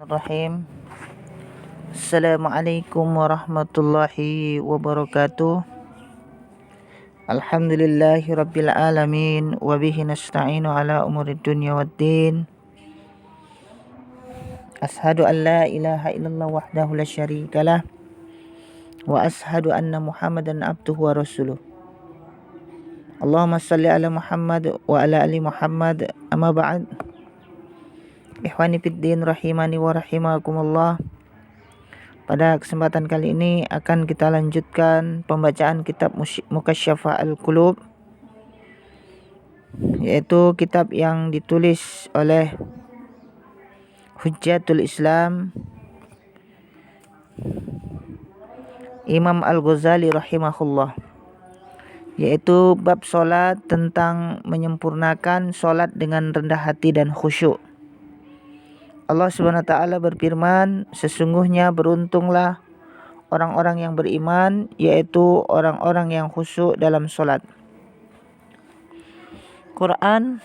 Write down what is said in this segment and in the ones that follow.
Bismillahirrahmanirrahim. Assalamualaikum warahmatullahi wabarakatuh. Alhamdulillahi rabbil alamin wa bihi nasta'inu ala umurid dunya waddin. Ashhadu an la ilaha illallah wahdahu la syarikalah wa ashhadu anna Muhammadan abduhu wa rasuluh. Allahumma salli ala Muhammad wa ala ali Muhammad. Amma ba'd. Ikhwani fiddin rahimani wa rahimakumullah. Pada kesempatan kali ini akan kita lanjutkan pembacaan kitab Mukasyafah Al-Qulub, yaitu kitab yang ditulis oleh Hujjatul Islam Imam Al-Ghazali rahimahullah, yaitu bab solat, tentang menyempurnakan solat dengan rendah hati dan khusyuk. Allah Subhanahu wa taala berfirman, sesungguhnya beruntunglah orang-orang yang beriman, yaitu orang-orang yang khusyuk dalam solat. Quran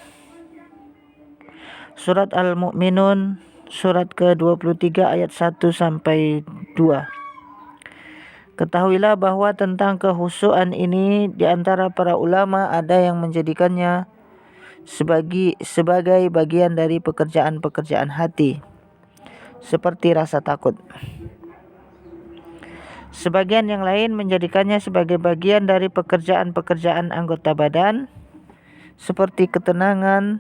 Surat Al-Mu'minun, surat ke-23 ayat 1 sampai 2. Ketahuilah bahwa tentang kekhusyukan ini di antara para ulama ada yang menjadikannya sebagai bagian dari pekerjaan-pekerjaan hati, seperti rasa takut. Sebagian yang lain menjadikannya sebagai bagian dari pekerjaan-pekerjaan anggota badan, seperti ketenangan,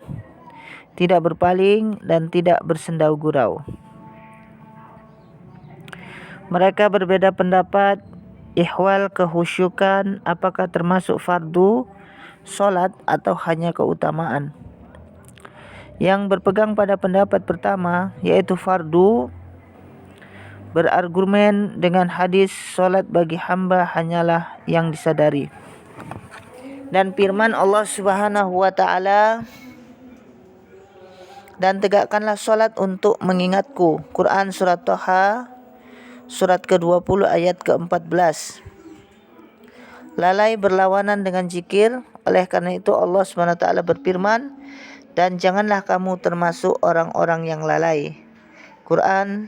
tidak berpaling, dan tidak bersendau gurau. Mereka berbeda pendapat ihwal kekhusyukan, apakah termasuk fardu solat atau hanya keutamaan. Yang berpegang pada pendapat pertama, yaitu fardu, berargumen dengan hadis solat bagi hamba hanyalah yang disadari, dan firman Allah Subhanahu wa taala, dan tegakkanlah solat untuk mengingatku. Quran surat Thaha surat ke-20 ayat ke-14. Lalai berlawanan dengan zikir. Oleh karena itu Allah SWT berfirman, dan janganlah kamu termasuk orang-orang yang lalai. Quran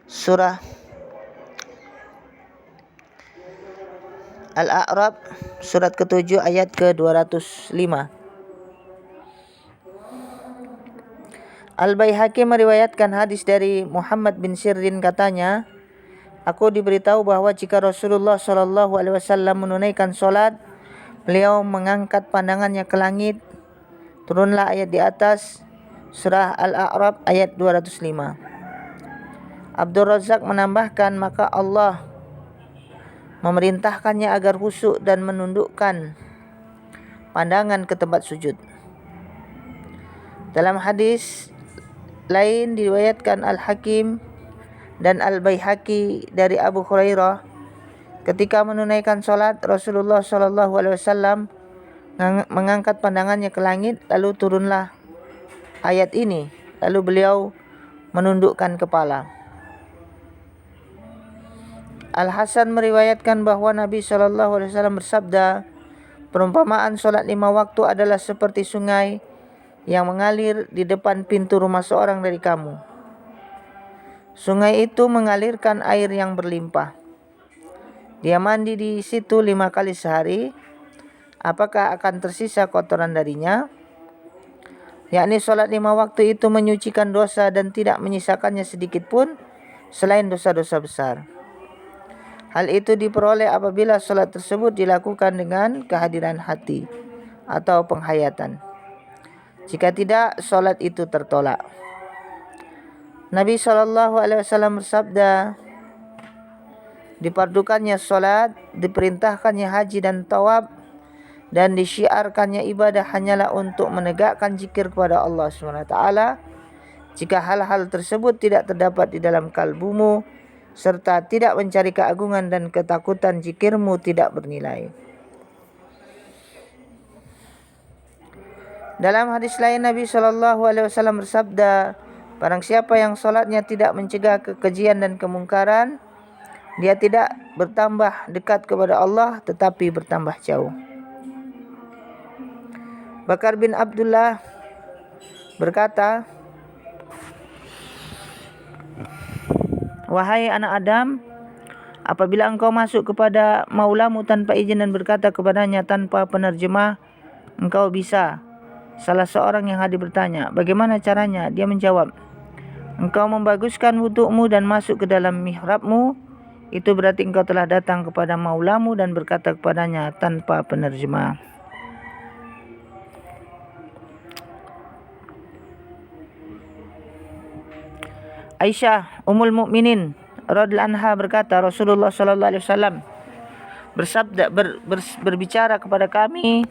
surah Al-A'raf surat ke-7 ayat ke-205. Al-Baihaqi meriwayatkan hadis dari Muhammad bin Sirin, katanya, aku diberitahu bahwa jika Rasulullah SAW menunaikan solat, beliau mengangkat pandangannya ke langit. Turunlah ayat di atas, surah Al-A'raf ayat 205. Abdul Razak menambahkan, maka Allah memerintahkannya agar khusyuk dan menundukkan pandangan ke tempat sujud. Dalam hadis lain diriwayatkan Al-Hakim dan Al-Baihaqi dari Abu Hurairah, ketika menunaikan solat, Rasulullah SAW mengangkat pandangannya ke langit, lalu turunlah ayat ini, lalu beliau menundukkan kepala. Al-Hasan meriwayatkan bahwa Nabi SAW bersabda, perumpamaan solat 5 waktu adalah seperti sungai yang mengalir di depan pintu rumah seorang dari kamu. Sungai itu mengalirkan air yang berlimpah. Dia mandi di situ 5 kali sehari. Apakah akan tersisa kotoran darinya? Yakni solat 5 waktu itu menyucikan dosa dan tidak menyisakannya sedikit pun selain dosa-dosa besar. Hal itu diperoleh apabila solat tersebut dilakukan dengan kehadiran hati atau penghayatan. Jika tidak, solat itu tertolak. Nabi SAW bersabda, dipardukannya solat, diperintahkannya haji dan tawaf, dan disyiarkannya ibadah hanyalah untuk menegakkan zikir kepada Allah SWT. Jika hal-hal tersebut tidak terdapat di dalam kalbumu, serta tidak mencari keagungan dan ketakutan, zikirmu tidak bernilai. Dalam hadis lain Nabi SAW bersabda, barang siapa yang solatnya tidak mencegah kekejian dan kemungkaran, dia tidak bertambah dekat kepada Allah, tetapi bertambah jauh. Bakar bin Abdullah berkata, Wahai anak Adam, apabila engkau masuk kepada maulamu tanpa izin dan berkata kepadanya tanpa penerjemah, engkau bisa. Salah seorang yang hadir bertanya, bagaimana caranya? Dia menjawab, engkau membaguskan wudukmu dan masuk ke dalam mihrabmu, itu berarti engkau telah datang kepada maulamu dan berkata kepadanya tanpa penerjemah. Aisyah Ummul Mukminin radhiyallahu anha berkata, Rasulullah sallallahu alaihi wasallam bersabda berbicara kepada kami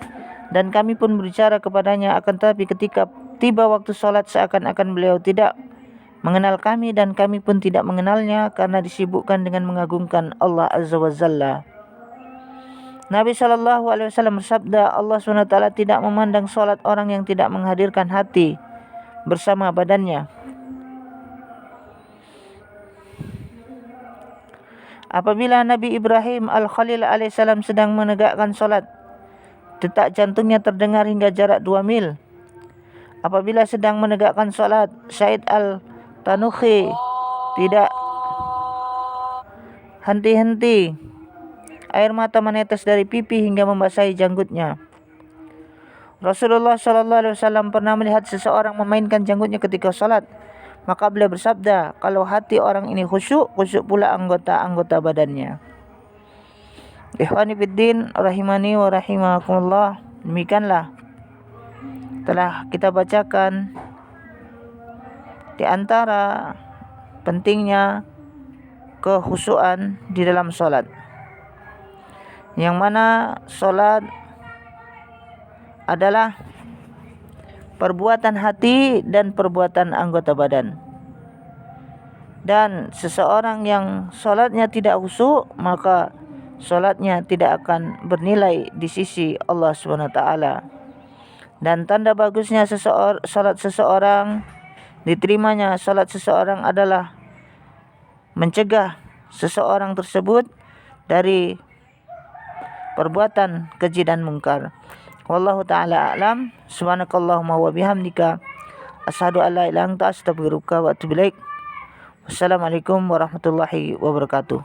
dan kami pun berbicara kepadanya, akan tetapi ketika tiba waktu salat seakan-akan beliau tidak mengenal kami dan kami pun tidak mengenalnya karena disibukkan dengan mengagungkan Allah Azza wa Jalla. Nabi sallallahu alaihi wasallam bersabda, Allah SWT tidak memandang salat orang yang tidak menghadirkan hati bersama badannya. Apabila Nabi Ibrahim Al-Khalil alaihissalam sedang menegakkan solat, detak jantungnya terdengar hingga jarak 2 mil. Apabila sedang menegakkan solat, Syed Al-Tanuhi tidak henti-henti. Air mata menetes dari pipi hingga membasahi janggutnya. Rasulullah SAW pernah melihat seseorang memainkan janggutnya ketika solat. Maka beliau bersabda, kalau hati orang ini khusyuk, khusyuk pula anggota-anggota badannya. Ikhwani fiddin, rahimani wa rahimakumullah. Demikianlah telah kita bacakan di antara pentingnya kekhusyuan di dalam solat, yang mana solat adalah perbuatan hati dan perbuatan anggota badan. Dan seseorang yang solatnya tidak khusyuk, maka solatnya tidak akan bernilai di sisi Allah SWT. Dan tanda bagusnya solat seseorang, diterimanya solat seseorang adalah mencegah seseorang tersebut dari perbuatan keji dan mungkar. Wallahu ta'ala a'lam. Subhanakallahumma wa bihamdika asyhadu an la ilaha illa anta astaghfiruka wa atubu ilaik. Wassalamualaikum warahmatullahi wabarakatuh.